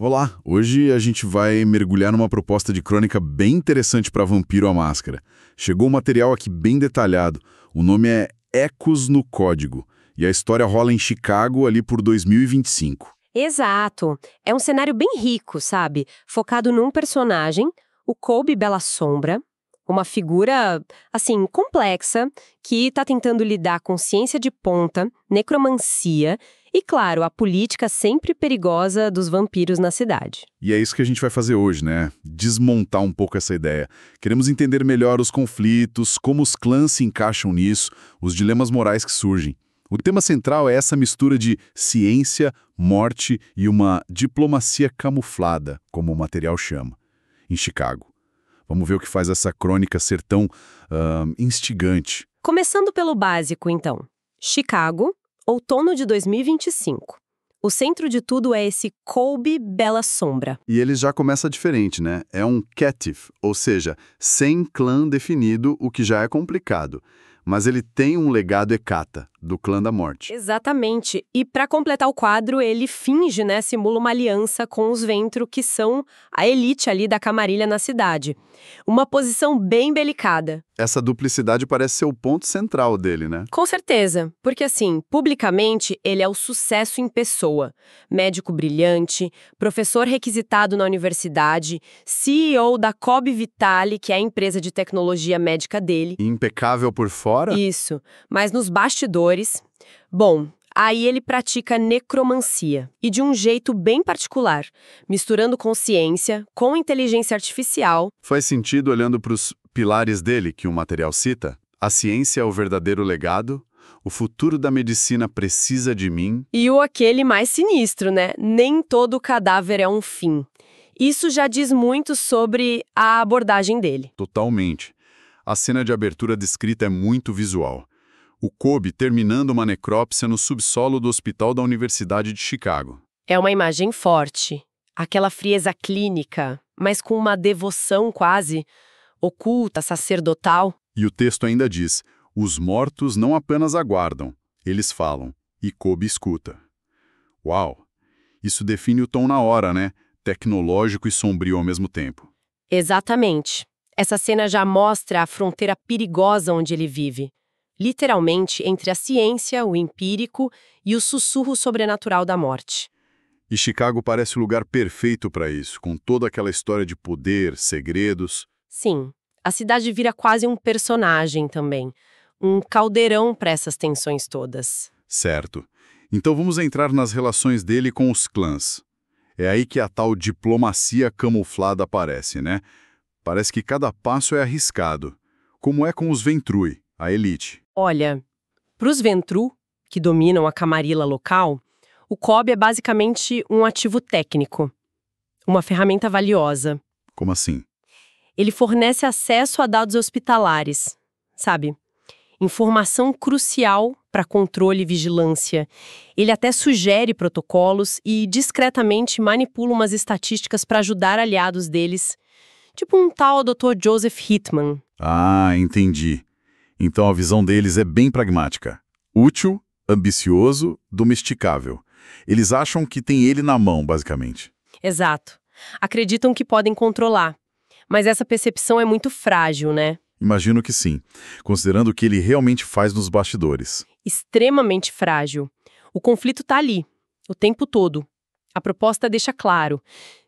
Olá, hoje a gente vai mergulhar numa proposta de crônica bem interessante para Vampiro à Máscara. Chegou um material aqui bem detalhado, o nome é Ecos no Código, e a história rola em Chicago ali por 2025. Exato. É um cenário bem rico, sabe? Focado num personagem, o Colby Bela Sombra, uma figura, assim, complexa, que está tentando lidar com ciência de ponta, necromancia e, claro, a política sempre perigosa dos vampiros na cidade. E é isso que a gente vai fazer hoje, né? Desmontar um pouco essa ideia. Queremos entender melhor os conflitos, como os clãs se encaixam nisso, os dilemas morais que surgem. O tema central é essa mistura de ciência, morte e uma diplomacia camuflada, como o material chama, em Chicago. Vamos ver o que faz essa crônica ser tão instigante. Começando pelo básico, então. Chicago, outono de 2025. O centro de tudo é esse Colby Bela Sombra. E ele já começa diferente, né? É um catif, ou seja, sem clã definido, o que já é complicado. Mas ele tem um legado Hecata, do clã da morte. Exatamente. E para completar o quadro, ele finge, né, simula uma aliança com os Ventru, que são a elite ali da camarilha na cidade. Uma posição bem delicada. Essa duplicidade parece ser o ponto central dele, né? Com certeza, porque assim, publicamente, ele é o sucesso em pessoa. Médico brilhante, professor requisitado na universidade, CEO da Cobb Vitale, que é a empresa de tecnologia médica dele. Impecável por fora? Isso, mas nos bastidores... Bom, aí ele pratica necromancia, e de um jeito bem particular, misturando com ciência, com inteligência artificial. Faz sentido olhando para os pilares dele, que o material cita? A ciência é o verdadeiro legado, o futuro da medicina precisa de mim. E o aquele mais sinistro, né? Nem todo cadáver é um fim. Isso já diz muito sobre a abordagem dele. Totalmente. A cena de abertura descrita é muito visual. O Colby terminando uma necrópsia no subsolo do hospital da Universidade de Chicago. É uma imagem forte. Aquela frieza clínica, mas com uma devoção quase oculta, sacerdotal. E o texto ainda diz, os mortos não apenas aguardam, eles falam, e Colby escuta. Uau! Isso define o tom na hora, né? Tecnológico e sombrio ao mesmo tempo. Exatamente. Essa cena já mostra a fronteira perigosa onde ele vive. Literalmente entre a ciência, o empírico e o sussurro sobrenatural da morte. E Chicago parece o lugar perfeito para isso, com toda aquela história de poder, segredos. Sim, a cidade vira quase um personagem também. Um caldeirão para essas tensões todas. Certo. Então vamos entrar nas relações dele com os clãs. É aí que a tal diplomacia camuflada aparece, né? Parece que cada passo é arriscado. Como é com os Ventrui, a elite. Olha, para os Ventru, que dominam a camarilla local, o Colby é basicamente um ativo técnico. Uma ferramenta valiosa. Como assim? Ele fornece acesso a dados hospitalares, sabe? Informação crucial para controle e vigilância. Ele até sugere protocolos e discretamente manipula umas estatísticas para ajudar aliados deles, tipo um tal Dr. Joseph Hitman. Ah, entendi. Então a visão deles é bem pragmática. Útil, ambicioso, domesticável. Eles acham que tem ele na mão, basicamente. Exato. Acreditam que podem controlar. Mas essa percepção é muito frágil, né? Imagino que sim, considerando o que ele realmente faz nos bastidores. Extremamente frágil. O conflito tá ali, o tempo todo. A proposta deixa claro.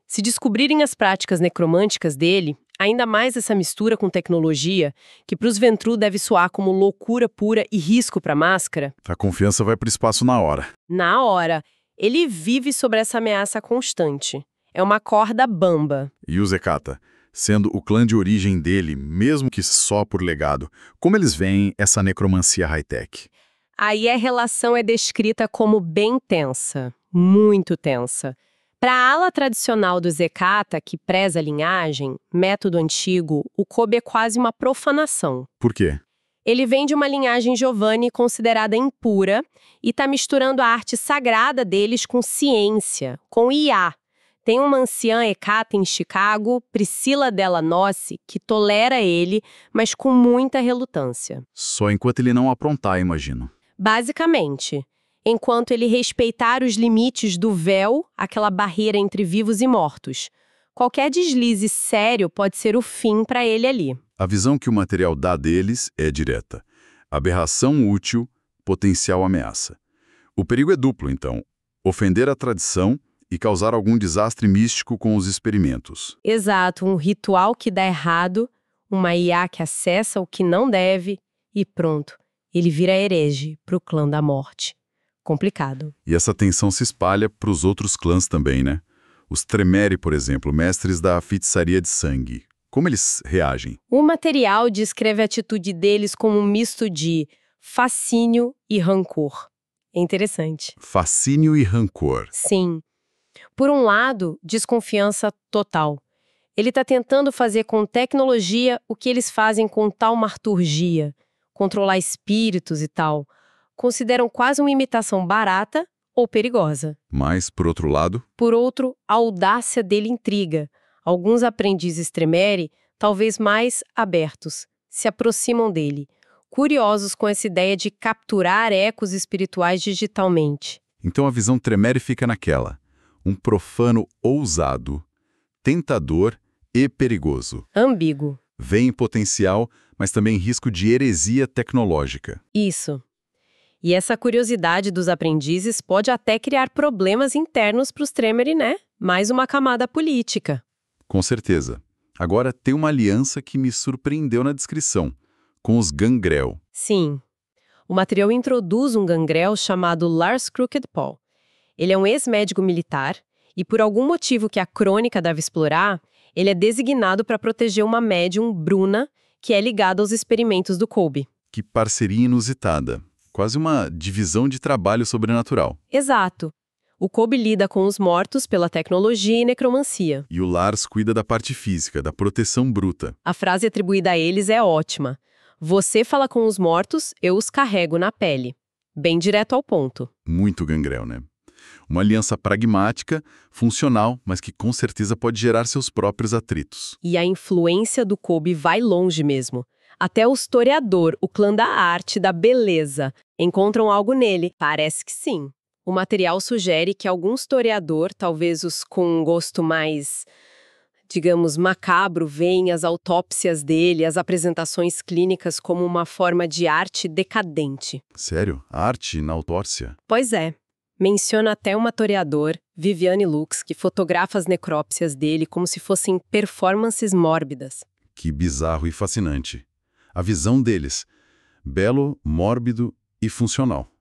Se descobrirem as práticas necromânticas dele, ainda mais essa mistura com tecnologia, que para os Ventru deve soar como loucura pura e risco para a máscara. A confiança vai para o espaço na hora. Na hora, ele vive sobre essa ameaça constante. É uma corda bamba. E o Hecata, sendo o clã de origem dele, mesmo que só por legado, como eles veem essa necromancia high-tech? Aí a relação é descrita como bem tensa, muito tensa. Para a ala tradicional do Hecata, que preza a linhagem, método antigo, o Colby é quase uma profanação. Por quê? Ele vem de uma linhagem Giovanni considerada impura e está misturando a arte sagrada deles com ciência, com IA. Tem uma anciã Hecata em Chicago, Priscila Della Noce, que tolera ele, mas com muita relutância. Só enquanto ele não aprontar, imagino. Basicamente, enquanto ele respeitar os limites do véu, aquela barreira entre vivos e mortos. Qualquer deslize sério pode ser o fim para ele ali. A visão que o material dá deles é direta. Aberração útil, potencial ameaça. O perigo é duplo, então. Ofender a tradição e causar algum desastre místico com os experimentos. Exato, um ritual que dá errado, uma IA que acessa o que não deve e pronto, ele vira herege para o clã da morte. Complicado. E essa tensão se espalha para os outros clãs também, né? Os Tremere, por exemplo, mestres da feitiçaria de sangue. Como eles reagem? O material descreve a atitude deles como um misto de fascínio e rancor. É interessante. Fascínio e rancor. Sim. Por um lado, desconfiança total. Ele está tentando fazer com tecnologia o que eles fazem com taumaturgia, controlar espíritos e tal. Consideram quase uma imitação barata ou perigosa. Mas, por outro lado... Por outro, a audácia dele intriga. Alguns aprendizes Tremere, talvez mais abertos, se aproximam dele, curiosos com essa ideia de capturar ecos espirituais digitalmente. Então a visão Tremere fica naquela. Um profano ousado, tentador e perigoso. Ambíguo. Vem em potencial, mas também risco de heresia tecnológica. Isso. E essa curiosidade dos aprendizes pode até criar problemas internos para os Tremere, né? Mais uma camada política. Com certeza. Agora tem uma aliança que me surpreendeu na descrição, com os Gangrel. Sim. O material introduz um Gangrel chamado Lars Crooked Paw. Ele é um ex-médico militar e, por algum motivo que a crônica deve explorar, ele é designado para proteger uma médium, Bruna, que é ligada aos experimentos do Kolbe. Que parceria inusitada. Quase uma divisão de trabalho sobrenatural. Exato. O Kolbe lida com os mortos pela tecnologia e necromancia. E o Lars cuida da parte física, da proteção bruta. A frase atribuída a eles é ótima. Você fala com os mortos, eu os carrego na pele. Bem direto ao ponto. Muito Gangrel, né? Uma aliança pragmática, funcional, mas que com certeza pode gerar seus próprios atritos. E a influência do Kolbe vai longe mesmo. Até o historiador, o clã da arte, da beleza, encontram algo nele. Parece que sim. O material sugere que algum historiador, talvez os com um gosto mais, digamos, macabro, veem as autópsias dele, as apresentações clínicas como uma forma de arte decadente. Sério? Arte na autópsia? Pois é. Menciona até uma historiador, Viviane Lux, que fotografa as necrópsias dele como se fossem performances mórbidas. Que bizarro e fascinante. A visão deles, belo, mórbido e funcional.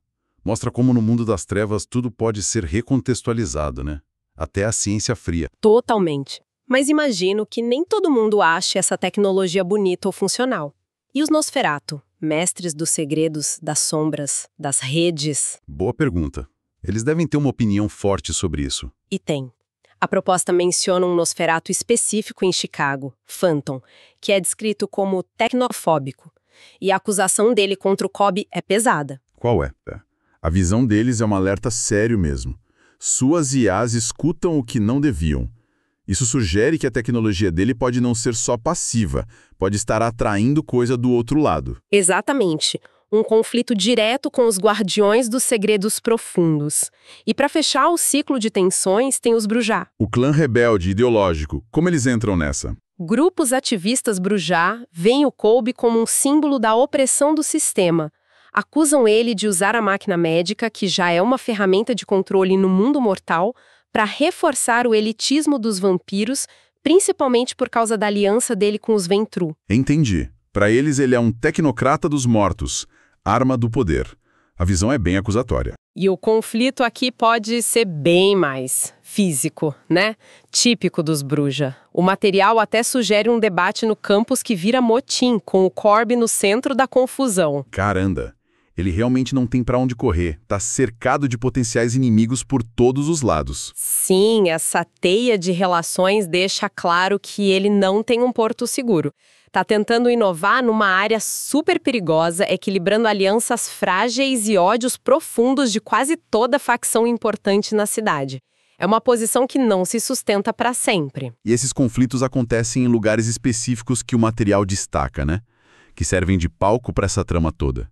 Mostra como no mundo das trevas tudo pode ser recontextualizado, né? Até a ciência fria. Totalmente. Mas imagino que nem todo mundo ache essa tecnologia bonita ou funcional. E os Nosferatu, mestres dos segredos, das sombras, das redes? Boa pergunta. Eles devem ter uma opinião forte sobre isso. E tem. A proposta menciona um Nosferatu específico em Chicago, Phantom, que é descrito como tecnofóbico. E a acusação dele contra o Kolbe é pesada. Qual é? A visão deles é um alerta sério mesmo. Suas IAs escutam o que não deviam. Isso sugere que a tecnologia dele pode não ser só passiva, pode estar atraindo coisa do outro lado. Exatamente. Um conflito direto com os guardiões dos segredos profundos. E para fechar o ciclo de tensões, tem os Brujá. O clã rebelde ideológico, como eles entram nessa? Grupos ativistas Brujá veem o Kolbe como um símbolo da opressão do sistema. Acusam ele de usar a máquina médica, que já é uma ferramenta de controle no mundo mortal, para reforçar o elitismo dos vampiros, principalmente por causa da aliança dele com os Ventru. Entendi. Para eles ele é um tecnocrata dos mortos, arma do poder. A visão é bem acusatória. E o conflito aqui pode ser bem mais físico, né? Típico dos Bruja. O material até sugere um debate no campus que vira motim, com o Kolbe no centro da confusão. Caramba! Ele realmente não tem para onde correr. Tá cercado de potenciais inimigos por todos os lados. Sim, essa teia de relações deixa claro que ele não tem um porto seguro. Tá tentando inovar numa área super perigosa, equilibrando alianças frágeis e ódios profundos de quase toda facção importante na cidade. É uma posição que não se sustenta para sempre. E esses conflitos acontecem em lugares específicos que o material destaca, né? Que servem de palco para essa trama toda.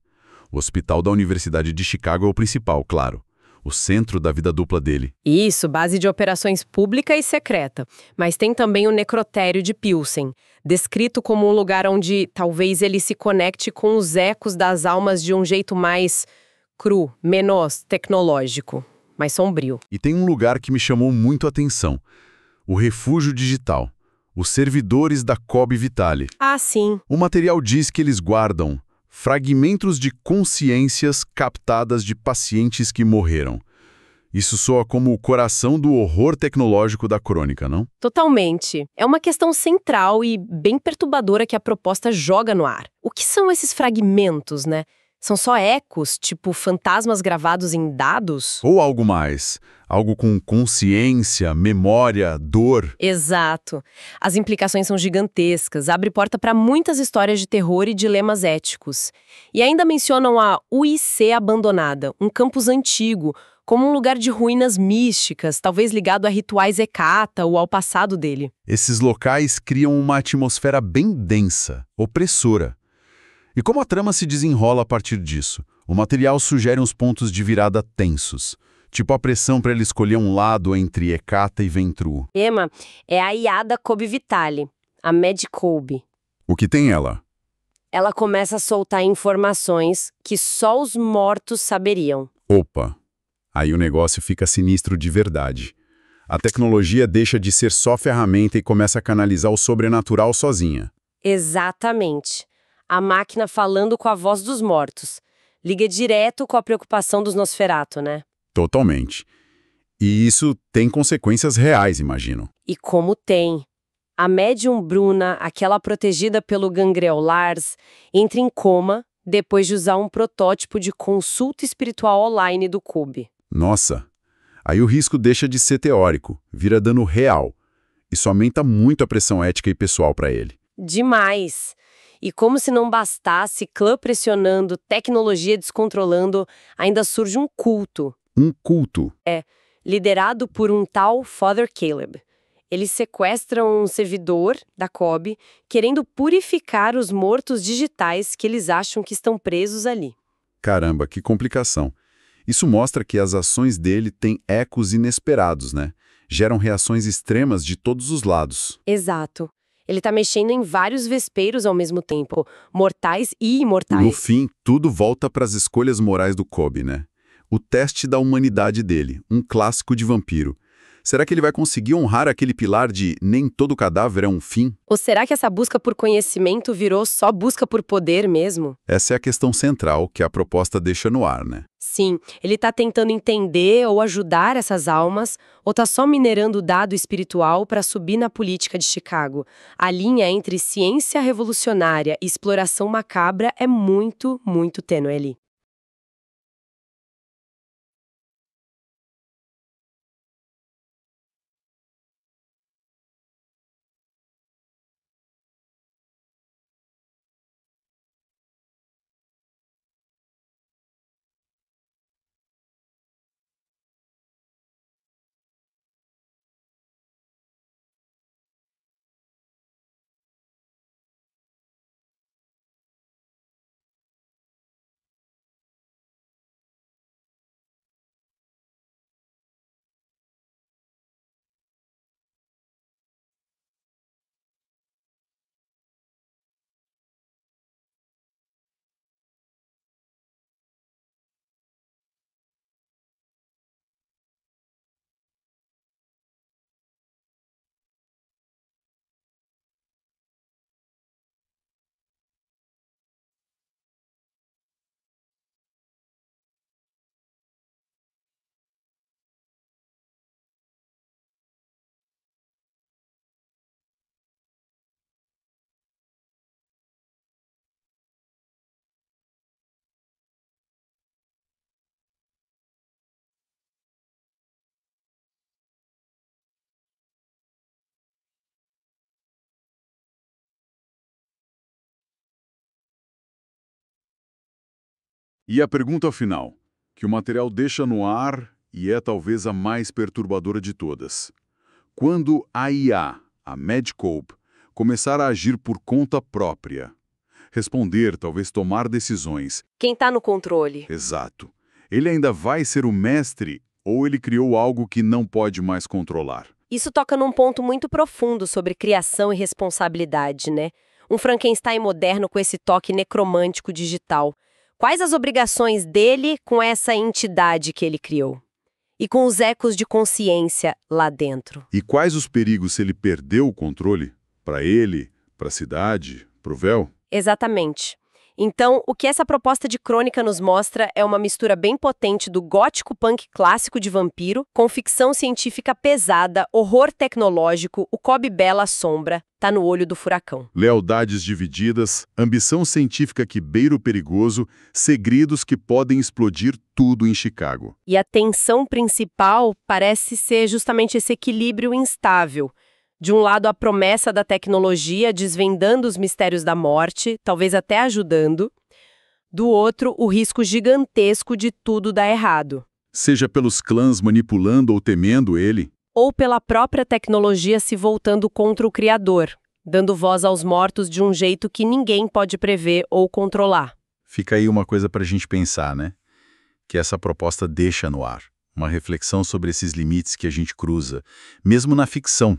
O hospital da Universidade de Chicago é o principal, claro. O centro da vida dupla dele. Isso, base de operações pública e secreta. Mas tem também o necrotério de Pilsen, descrito como um lugar onde talvez ele se conecte com os ecos das almas de um jeito mais cru, menos tecnológico, mais sombrio. E tem um lugar que me chamou muito a atenção. O refúgio digital. Os servidores da Cobb Vitale. Ah, sim. O material diz que eles guardam fragmentos de consciências captadas de pacientes que morreram. Isso soa como o coração do horror tecnológico da crônica, não? Totalmente. É uma questão central e bem perturbadora que a proposta joga no ar. O que são esses fragmentos, né? São só ecos, tipo fantasmas gravados em dados? Ou algo mais. Algo com consciência, memória, dor. Exato. As implicações são gigantescas, abre porta para muitas histórias de terror e dilemas éticos. E ainda mencionam a UIC abandonada, um campus antigo, como um lugar de ruínas místicas, talvez ligado a rituais Hecata ou ao passado dele. Esses locais criam uma atmosfera bem densa, opressora. E como a trama se desenrola a partir disso? O material sugere uns pontos de virada tensos, tipo a pressão para ele escolher um lado entre Hecata e Ventru. Emma é a Iada Cobb Vitale, a Mad Cobb. O que tem ela? Ela começa a soltar informações que só os mortos saberiam. Opa! Aí o negócio fica sinistro de verdade. A tecnologia deixa de ser só ferramenta e começa a canalizar o sobrenatural sozinha. Exatamente. A máquina falando com a voz dos mortos. Liga direto com a preocupação dos Nosferatu, né? Totalmente. E isso tem consequências reais, imagino. E como tem. A médium Bruna, aquela protegida pelo Gangrel Lars, entra em coma depois de usar um protótipo de consulta espiritual online do Cobb. Nossa! Aí o risco deixa de ser teórico, vira dano real. Isso aumenta muito a pressão ética e pessoal para ele. Demais! E como se não bastasse, clã pressionando, tecnologia descontrolando, ainda surge um culto. Um culto? Liderado por um tal Father Caleb. Eles sequestram um servidor da Cobb, querendo purificar os mortos digitais que eles acham que estão presos ali. Caramba, que complicação. Isso mostra que as ações dele têm ecos inesperados, né? Geram reações extremas de todos os lados. Exato. Ele tá mexendo em vários vespeiros ao mesmo tempo, mortais e imortais. No fim, tudo volta para as escolhas morais do Cobb, né? O teste da humanidade dele, um clássico de vampiro. Será que ele vai conseguir honrar aquele pilar de nem todo cadáver é um fim? Ou será que essa busca por conhecimento virou só busca por poder mesmo? Essa é a questão central que a proposta deixa no ar, né? Sim, ele tá tentando entender ou ajudar essas almas, ou tá só minerando dado espiritual para subir na política de Chicago. A linha entre ciência revolucionária e exploração macabra é muito, muito tênue ali. E a pergunta final, que o material deixa no ar e é talvez a mais perturbadora de todas. Quando a IA, a Mad Cobb, começar a agir por conta própria, responder, talvez tomar decisões. Quem está no controle? Exato. Ele ainda vai ser o mestre ou ele criou algo que não pode mais controlar? Isso toca num ponto muito profundo sobre criação e responsabilidade, né? Um Frankenstein moderno com esse toque necromântico digital. Quais as obrigações dele com essa entidade que ele criou? E com os ecos de consciência lá dentro? E quais os perigos se ele perdeu o controle? Para ele, para a cidade, para o véu? Exatamente. Então, o que essa proposta de crônica nos mostra é uma mistura bem potente do gótico punk clássico de vampiro, com ficção científica pesada, horror tecnológico, o Cobb Bella Sombra, tá no olho do furacão. Lealdades divididas, ambição científica que beira o perigoso, segredos que podem explodir tudo em Chicago. E a tensão principal parece ser justamente esse equilíbrio instável. De um lado, a promessa da tecnologia desvendando os mistérios da morte, talvez até ajudando. Do outro, o risco gigantesco de tudo dar errado. Seja pelos clãs manipulando ou temendo ele. Ou pela própria tecnologia se voltando contra o Criador, dando voz aos mortos de um jeito que ninguém pode prever ou controlar. Fica aí uma coisa para a gente pensar, né? Que essa proposta deixa no ar. Uma reflexão sobre esses limites que a gente cruza, mesmo na ficção.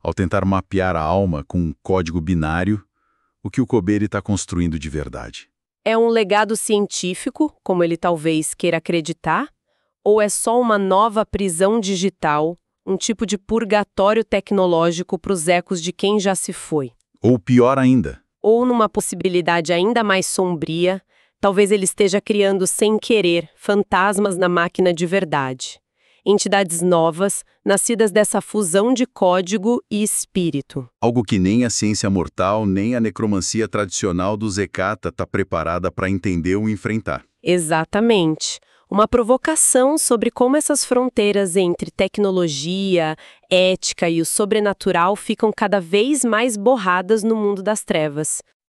Ao tentar mapear a alma com um código binário, o que o Cobberi está construindo de verdade. É um legado científico, como ele talvez queira acreditar? Ou é só uma nova prisão digital, um tipo de purgatório tecnológico para os ecos de quem já se foi? Ou pior ainda. Ou numa possibilidade ainda mais sombria, talvez ele esteja criando sem querer fantasmas na máquina de verdade. Entidades novas, nascidas dessa fusão de código e espírito. Algo que nem a ciência mortal, nem a necromancia tradicional do Zekata está preparada para entender ou enfrentar. Exatamente. Uma provocação sobre como essas fronteiras entre tecnologia, ética e o sobrenatural ficam cada vez mais borradas no mundo das trevas.